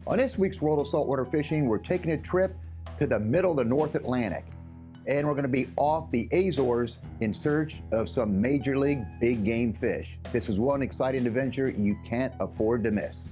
On this week's World of Saltwater Fishing, we're taking a trip to the middle of the North Atlantic. And we're going to be off the Azores in search of some major league big game fish. This is one exciting adventure you can't afford to miss.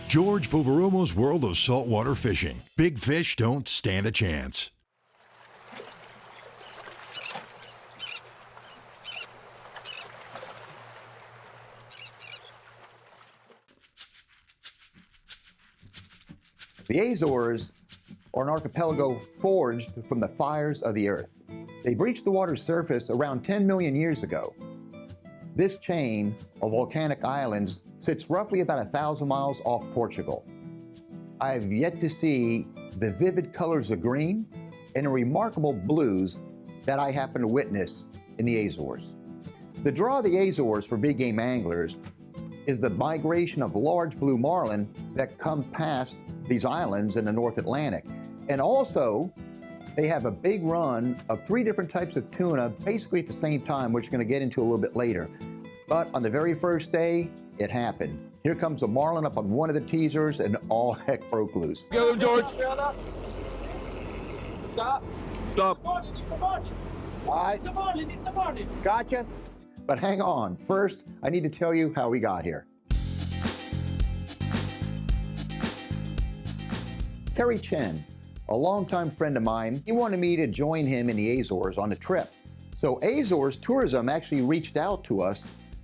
George Poveromo's World of Saltwater Fishing. Big fish don't stand a chance. The Azores are an archipelago forged from the fires of the earth. They breached the water's surface around 10 million years ago. This chain of volcanic islands sits roughly about 1,000 miles off Portugal. I have yet to see the vivid colors of green and the remarkable blues that I happen to witness in the Azores. The draw of the Azores for big game anglers is the migration of large blue marlin that come past these islands in the North Atlantic. And also, they have a big run of 3 different types of tuna basically at the same time, which we're going to get into a little bit later. But on the very first day, it happened. Here comes a marlin up on one of the teasers and all heck broke loose. Go, George. Stop. Stop. It's a marlin. All right, It's a marlin. gotcha. But hang on. First, I need to tell you how we got here. Kerry Chen, a longtime friend of mine, he wanted me to join him in the Azores on a trip. So Azores Tourism actually reached out to us.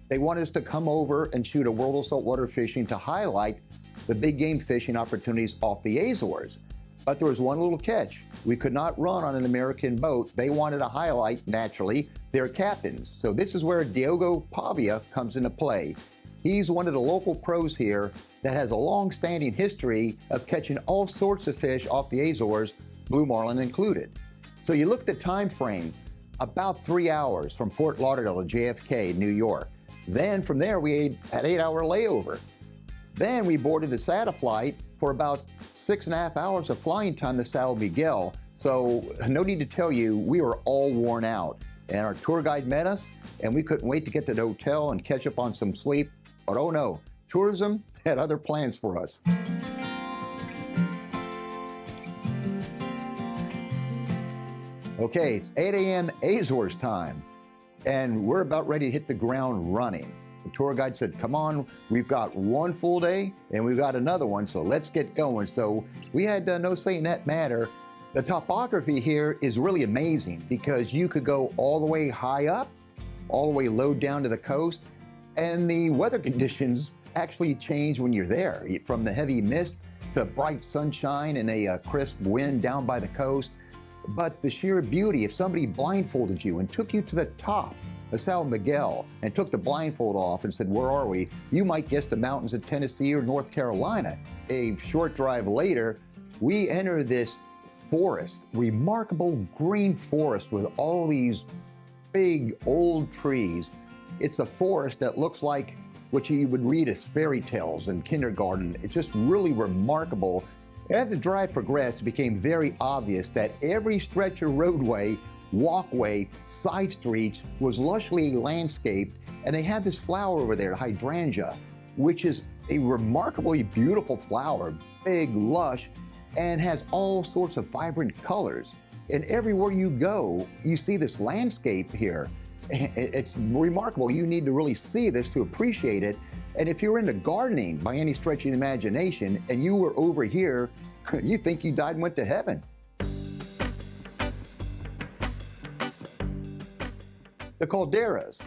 They wanted us to come over and shoot a World of Saltwater Fishing to highlight the big game fishing opportunities off the Azores. But there was one little catch. We could not run on an American boat. They wanted to highlight, naturally, their captains. So this is where Diogo Pavia comes into play. He's one of the local pros here that has a long-standing history of catching all sorts of fish off the Azores, blue marlin included. So you look at the time frame, about 3 hours from Fort Lauderdale to JFK, New York. Then from there we had an 8-hour layover. Then we boarded the SATA flight for about 6.5 hours of flying time to San Miguel. So no need to tell you, we were all worn out. And our tour guide met us, and we couldn't wait to get to the hotel and catch up on some sleep. But oh no, tourism had other plans for us. Okay, it's 8 a.m. Azores time, and we're about ready to hit the ground running. The tour guide said, come on, we've got one full day and we've got another one, so let's get going. So we had no say in that matter. The topography here is really amazing because you could go all the way high up, all the way low down to the coast, and the weather conditions actually change when you're there, from the heavy mist to bright sunshine and a crisp wind down by the coast. But the sheer beauty, if somebody blindfolded you and took you to the top of San Miguel and took the blindfold off and said, where are we? You might guess the mountains of Tennessee or North Carolina. A short drive later, we enter this forest, remarkable green forest with all these big old trees. It's a forest that looks like what you would read as fairy tales in kindergarten. It's just really remarkable. As the drive progressed, it became very obvious that every stretch of roadway, walkway, side streets was lushly landscaped, and they have this flower over there, hydrangea, which is a remarkably beautiful flower, big, lush, and has all sorts of vibrant colors. And everywhere you go, you see this landscape here. It's remarkable. You need to really see this to appreciate it. And if you're into gardening by any stretch of the imagination and you were over here, you think you died and went to heaven. The calderas.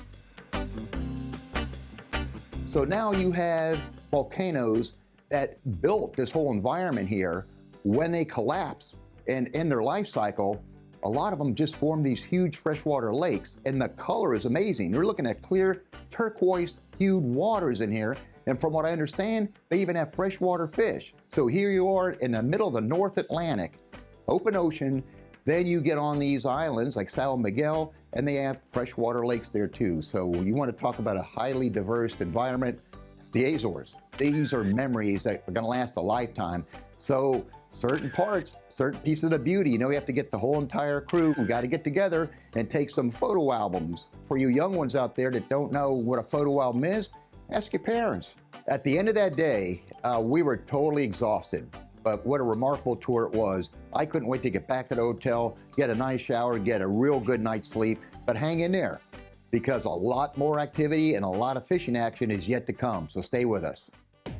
So now you have volcanoes that built this whole environment here. When they collapse and end their life cycle, a lot of them just form these huge freshwater lakes, and the color is amazing. You're looking at clear turquoise-hued waters in here, and from what I understand, they even have freshwater fish. So here you are in the middle of the North Atlantic, open ocean. Then you get on these islands like San Miguel, and they have freshwater lakes there too. So you want to talk about a highly diverse environment, it's the Azores. These are memories that are going to last a lifetime. So certain parts, certain pieces of beauty. You know, you have to get the whole entire crew. We got to get together and take some photo albums. For you young ones out there that don't know what a photo album is, ask your parents. At the end of that day, we were totally exhausted, but what a remarkable tour it was. I couldn't wait to get back to the hotel, get a nice shower, get a real good night's sleep, but hang in there because a lot more activity and a lot of fishing action is yet to come, so stay with us.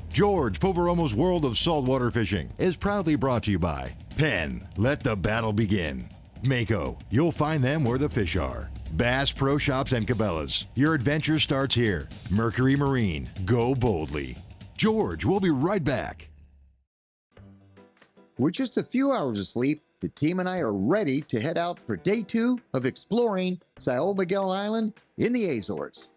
George Poveromo's World of Saltwater Fishing is proudly brought to you by Penn, let the battle begin. Mako, you'll find them where the fish are. Bass Pro Shops and Cabela's, your adventure starts here. Mercury Marine, go boldly. George, we'll be right back. With just a few hours of sleep, the team and I are ready to head out for day 2 of exploring São Miguel Island in the Azores.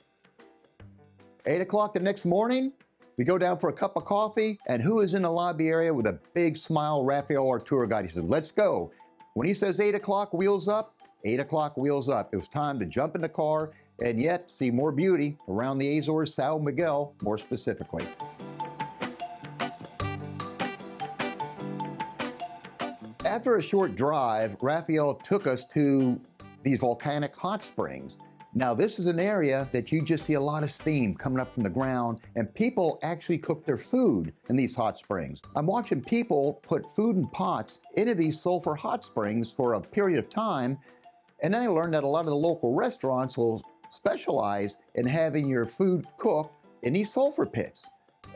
8 o'clock the next morning, we go down for a cup of coffee, and who is in the lobby area with a big smile? Raphael, our tour guide. He says, let's go. When he says 8 o'clock, wheels up, 8 o'clock, wheels up. It was time to jump in the car and yet see more beauty around the Azores, São Miguel, more specifically. After a short drive, Raphael took us to these volcanic hot springs. Now, this is an area that you just see a lot of steam coming up from the ground, and people actually cook their food in these hot springs. I'm watching people put food in pots into these sulfur hot springs for a period of time, and then I learned that a lot of the local restaurants will specialize in having your food cooked in these sulfur pits.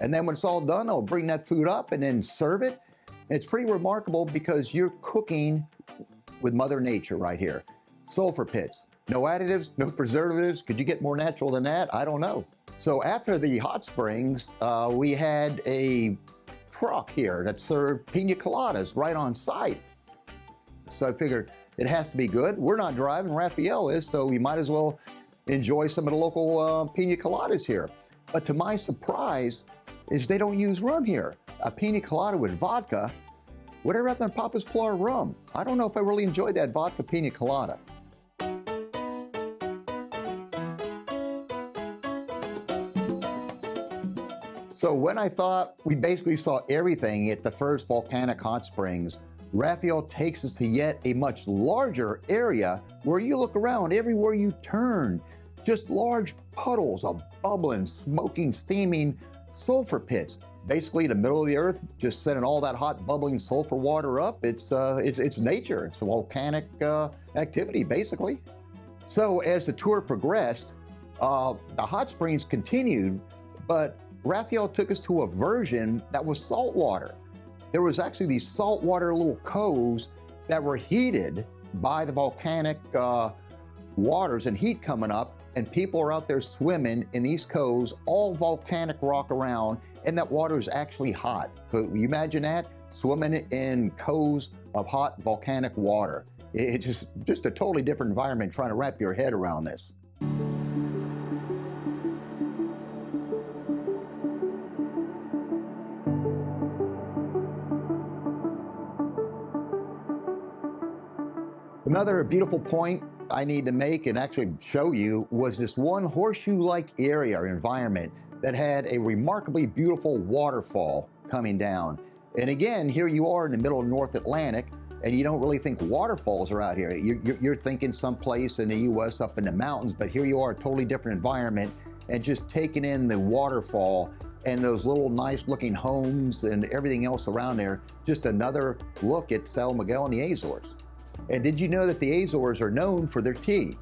And then when it's all done, they'll bring that food up and then serve it. It's pretty remarkable because you're cooking with Mother Nature right here. Sulfur pits. No additives, no preservatives. Could you get more natural than that? I don't know. So after the hot springs, we had a truck here that served pina coladas right on site. So I figured it has to be good. We're not driving, Raphael is, so we might as well enjoy some of the local pina coladas here. But to my surprise, is they don't use rum here. A pina colada with vodka, whatever happened to Papa's Pilar rum? I don't know if I really enjoyed that vodka pina colada. So when I thought we basically saw everything at the first volcanic hot springs, Raphael takes us to yet a much larger area where you look around everywhere you turn, just large puddles of bubbling, smoking, steaming sulfur pits. Basically the middle of the earth, just sending all that hot bubbling sulfur water up. It's nature, it's a volcanic activity basically. So as the tour progressed, the hot springs continued, but Raphael took us to a version that was saltwater. There was actually these saltwater little coves that were heated by the volcanic waters and heat coming up, and people are out there swimming in these coves, all volcanic rock around, and that water is actually hot. So you imagine that, swimming in coves of hot volcanic water. It's just a totally different environment trying to wrap your head around this. Another beautiful point I need to make and actually show you was this one horseshoe-like area or environment that had a remarkably beautiful waterfall coming down. And again, here you are in the middle of North Atlantic, and you don't really think waterfalls are out here. You're thinking someplace in the U.S. up in the mountains, but here you are, a totally different environment, and just taking in the waterfall and those little nice-looking homes and everything else around there. Just another look at São Miguel and the Azores. And did you know that the Azores are known for their tea?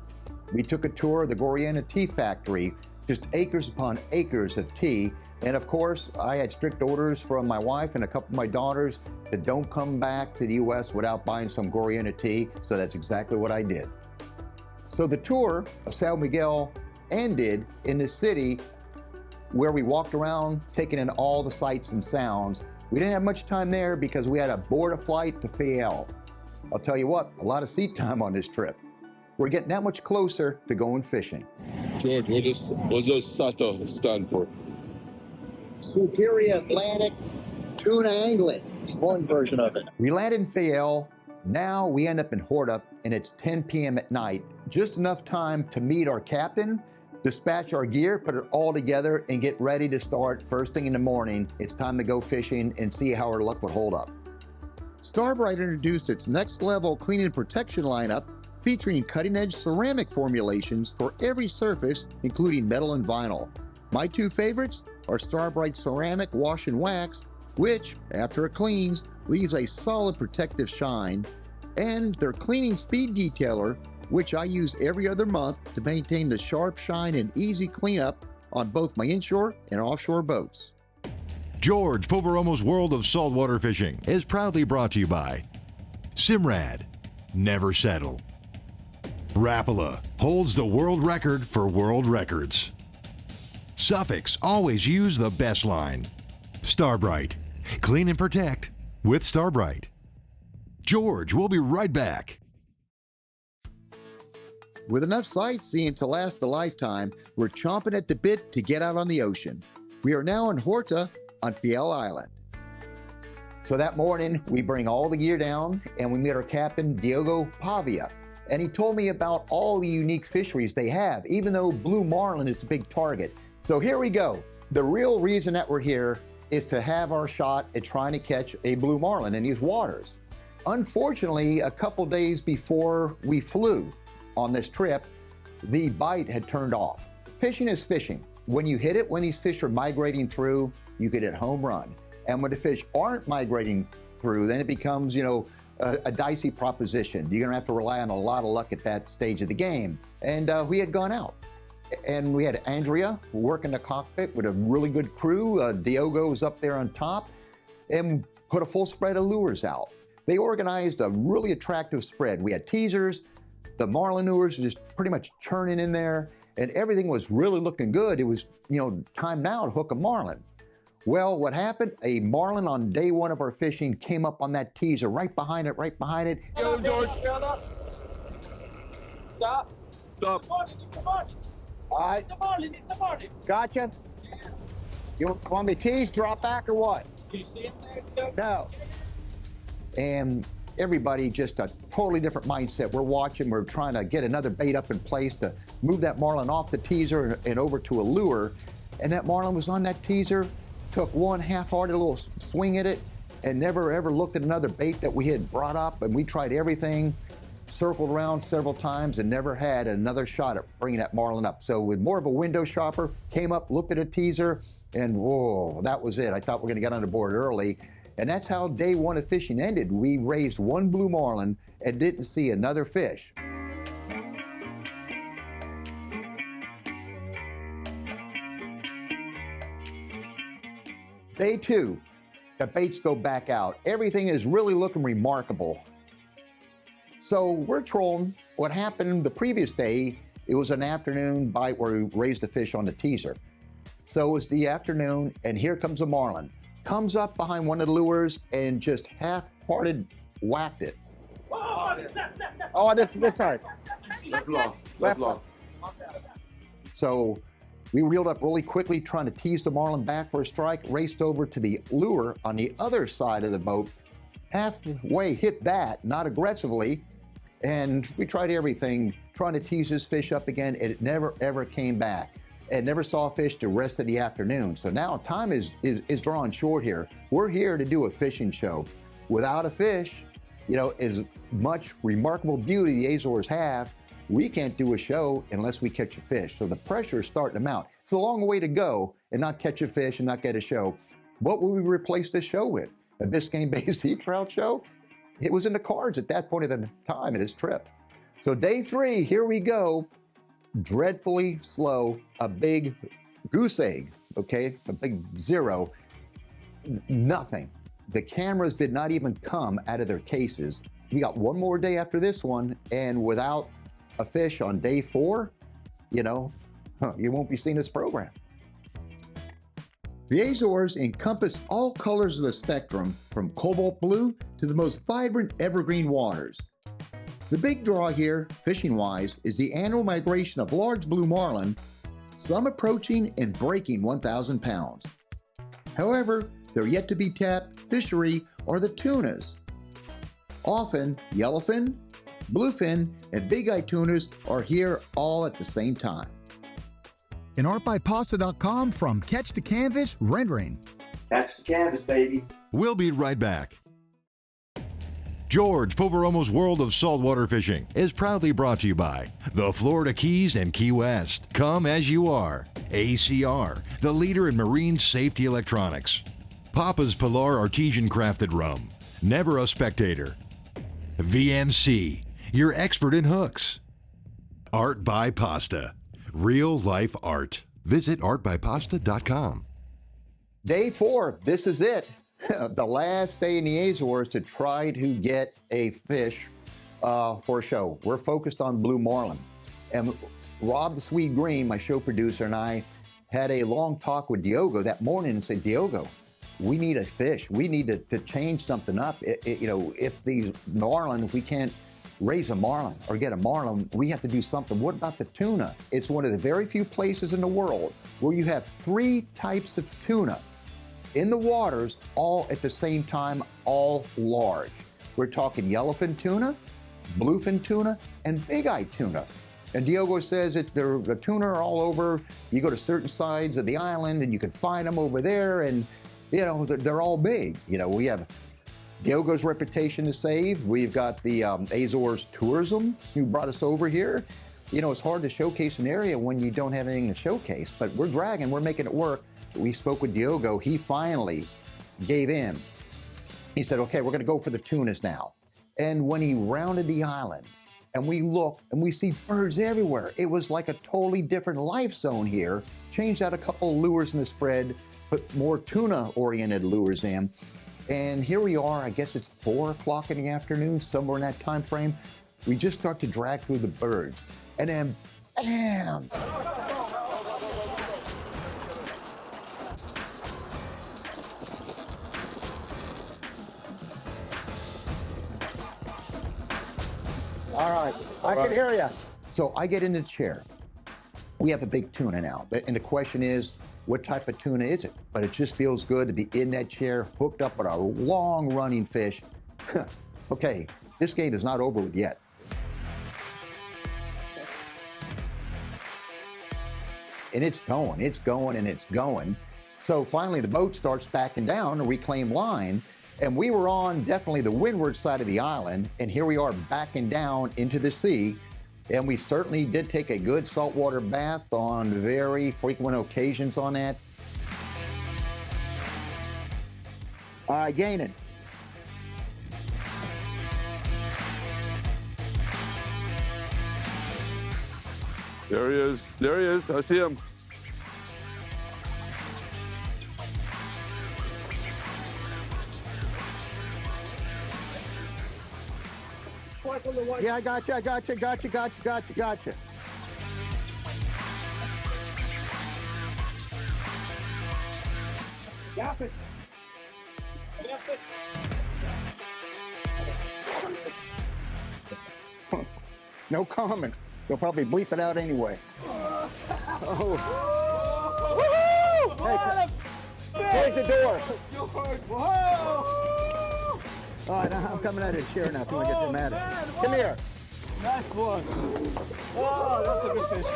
We took a tour of the Guarana tea factory, just acres upon acres of tea. And of course, I had strict orders from my wife and a couple of my daughters that don't come back to the U.S. without buying some Guarana tea. So that's exactly what I did. So the tour of São Miguel ended in the city where we walked around, taking in all the sights and sounds. We didn't have much time there because we had to board a flight to Fayal. I'll tell you what, a lot of seat time on this trip. We're getting that much closer to going fishing. George, what does SATA stand for? Superior Atlantic Tuna Angling. One version of it. We landed in Fayal. Now we end up in Horta, and it's 10 p.m. at night. Just enough time to meet our captain, dispatch our gear, put it all together, and get ready to start first thing in the morning. It's time to go fishing and see how our luck would hold up. Starbright introduced its next level clean and protection lineup featuring cutting-edge ceramic formulations for every surface, including metal and vinyl. My two favorites are Starbright Ceramic Wash and Wax, which, after it cleans, leaves a solid protective shine, and their Cleaning Speed Detailer, which I use every other month to maintain the sharp shine and easy cleanup on both my inshore and offshore boats. George Poveromo's World of Saltwater Fishing is proudly brought to you by Simrad, never settle. Rapala holds the world record for world records. Suffix, always use the best line. Starbright, clean and protect with Starbright. George will be right back. With enough sightseeing to last a lifetime, we're chomping at the bit to get out on the ocean. We are now in Horta on Fiel Island. So that morning, we bring all the gear down and we meet our captain, Diogo Pavia. And he told me about all the unique fisheries they have, even though blue marlin is the big target. So here we go. The real reason that we're here is to have our shot at trying to catch a blue marlin in these waters. Unfortunately, a couple days before we flew on this trip, the bite had turned off. Fishing is fishing. When you hit it, when these fish are migrating through, you get a home run. And when the fish aren't migrating through, then it becomes, a dicey proposition. You're gonna have to rely on a lot of luck at that stage of the game. And we had gone out. And we had Andrea working the cockpit with a really good crew. Diogo was up there on top and put a full spread of lures out. They organized a really attractive spread. We had teasers, the marlin lures were just pretty much churning in there, and everything was really looking good. It was, time now to hook a marlin. Well, what happened? A marlin on day one of our fishing came up on that teaser right behind it. Yo, George. Stop. Stop. It's a marlin. All right, It's a marlin. gotcha. You want me to tease, drop back, or what? Do you see it there? No. And everybody just a totally different mindset. We're watching, we're trying to get another bait up in place to move that marlin off the teaser and over to a lure. And that marlin was on that teaser, took one half-hearted little swing at it, and never ever looked at another bait that we had brought up. And we tried everything, circled around several times, and never had another shot at bringing that marlin up. So with more of a window shopper, came up, looked at a teaser, and whoa, that was it. I thought we were gonna get on the board early. And that's how day one of fishing ended. We raised one blue marlin and didn't see another fish. Day two, the baits go back out. Everything is really looking remarkable. So we're trolling. What happened the previous day, it was an afternoon bite where we raised the fish on the teaser. So it was the afternoon, and here comes a marlin. Comes up behind one of the lures and just half-hearted whacked it. Oh, this side. Left long. So we reeled up really quickly, trying to tease the marlin back for a strike, raced over to the lure on the other side of the boat, halfway hit that, not aggressively, and we tried everything, trying to tease this fish up again, and it never ever came back. And never saw a fish the rest of the afternoon. So now time is drawing short here. We're here to do a fishing show. Without a fish, as much remarkable beauty the Azores have, we can't do a show unless we catch a fish. So the pressure is starting to mount. It's a long way to go and not catch a fish and not get a show. What would we replace this show with? A Biscayne Bay sea trout show? It was in the cards at that point in the time of this trip. So day three, here we go. Dreadfully slow, a big goose egg, okay? A big zero, nothing. The cameras did not even come out of their cases. We got one more day after this one, and without a fish on day four, you won't be seeing this program. The Azores encompass all colors of the spectrum, from cobalt blue to the most vibrant evergreen waters. The big draw here, fishing-wise, is the annual migration of large blue marlin, some approaching and breaking 1,000 pounds. However, their yet-to-be-tapped fishery are the tunas. Often, yellowfin, bluefin, and big-eye tunas are here all at the same time. An artbypasta.com from Catch the Canvas Rendering. Catch the canvas, baby. We'll be right back. George Poveromo's World of Saltwater Fishing is proudly brought to you by the Florida Keys and Key West. Come as you are. ACR, the leader in marine safety electronics. Papa's Pilar Artesian Crafted Rum. Never a spectator. VMC, your expert in hooks. Art by Pasta. Real life art. Visit artbypasta.com. Day 4, this is it. The last day in the Azores to try to get a fish for a show. We're focused on blue marlin. And Rob the Swede Green, my show producer, and I had a long talk with Diogo that morning and said, Diogo, we need a fish. We need to change something up. If these marlin, if we can't raise a marlin or get a marlin, we have to do something. What about the tuna? It's one of the very few places in the world where you have 3 types of tuna in the waters, all at the same time, all large. We're talking yellowfin tuna, bluefin tuna, and big-eye tuna. And Diogo says that the tuna are all over. You go to certain sides of the island and you can find them over there, and they're all big. We have Diogo's reputation to save. We've got the Azores Tourism who brought us over here. It's hard to showcase an area when you don't have anything to showcase, but we're making it work. We spoke with Diogo. He finally gave in. He said, okay, we're going to go for the tunas now. And when he rounded the island and we look and we see birds everywhere, it was like a totally different life zone here. Changed out a couple of lures in the spread, put more tuna-oriented lures in. And here we are, I guess it's 4 o'clock in the afternoon, somewhere in that time frame. We just start to drag through the birds. And then, bam! All right, I can hear you. So I get in the chair. We have a big tuna now. And the question is, what type of tuna is it? But it just feels good to be in that chair, hooked up with a long-running fish. Okay, this game is not over with yet. And it's going, and it's going. So finally the boat starts backing down to reclaim line. And we were on definitely the windward side of the island. And here we are backing down into the sea. And we certainly did take a good saltwater bath on very frequent occasions on that. All right, gaining. There he is. There he is. I see him. Yeah, I got you. Got it. No comment. They'll probably bleep it out anyway. Oh. Hey, close the door. Whoa! All right, I'm coming out of the chair now if you want to get them at it. Come here. Nice one. Oh, that's a good fish.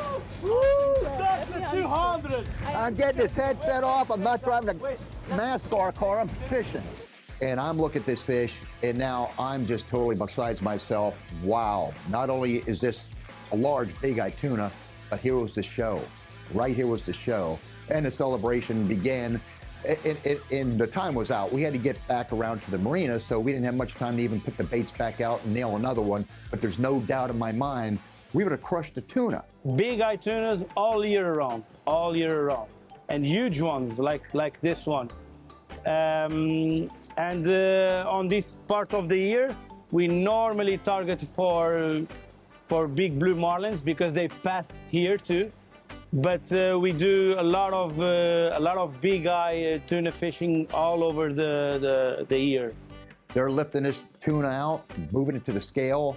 Woo! That's a 200. I'm getting this headset off. I'm not driving a NASCAR car. I'm fishing. And I'm looking at this fish, and now I'm just totally besides myself. Wow. Not only is this a large big-eye tuna, but here was the show. Right here was the show. And the celebration began. And the time was out. We had to get back around to the marina, so we didn't have much time to even put the baits back out and nail another one. But there's no doubt in my mind, we would have crushed the tuna. Big eye tunas all year round, and huge ones like this one. And on this part of the year, we normally target for big blue marlins because they pass here too. But we do a lot of big eye tuna fishing all over the year. They're lifting this tuna out, moving it to the scale.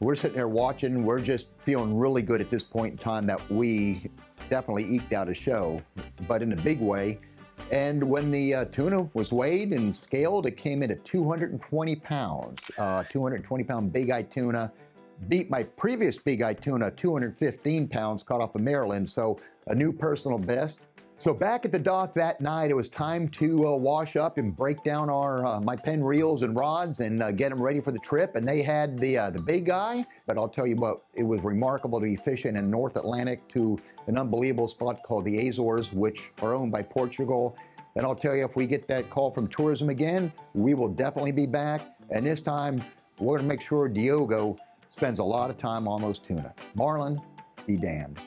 We're sitting there watching. We're just feeling really good at this point in time that we definitely eked out a show, but in a big way. And when the tuna was weighed and scaled, it came in at 220 pounds. 220-pound big-eye tuna. Beat my previous big-eye tuna, 215 pounds, caught off of Maryland. So a new personal best. So back at the dock that night, it was time to wash up and break down our my Penn reels and rods and get them ready for the trip. And they had the big guy, but I'll tell you what, it was remarkable to be fishing in North Atlantic to an unbelievable spot called the Azores, which are owned by Portugal. And I'll tell you, if we get that call from tourism again, we will definitely be back. And this time, we're going to make sure Diogo spends a lot of time on those tuna. Marlin, be damned.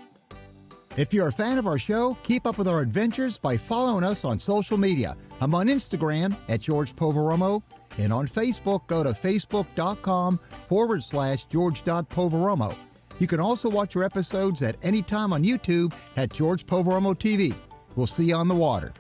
If you're a fan of our show, keep up with our adventures by following us on social media. I'm on Instagram at George Poveromo, and on Facebook, go to facebook.com/George.Poveromo. You can also watch your episodes at any time on YouTube at George Poveromo TV. We'll see you on the water.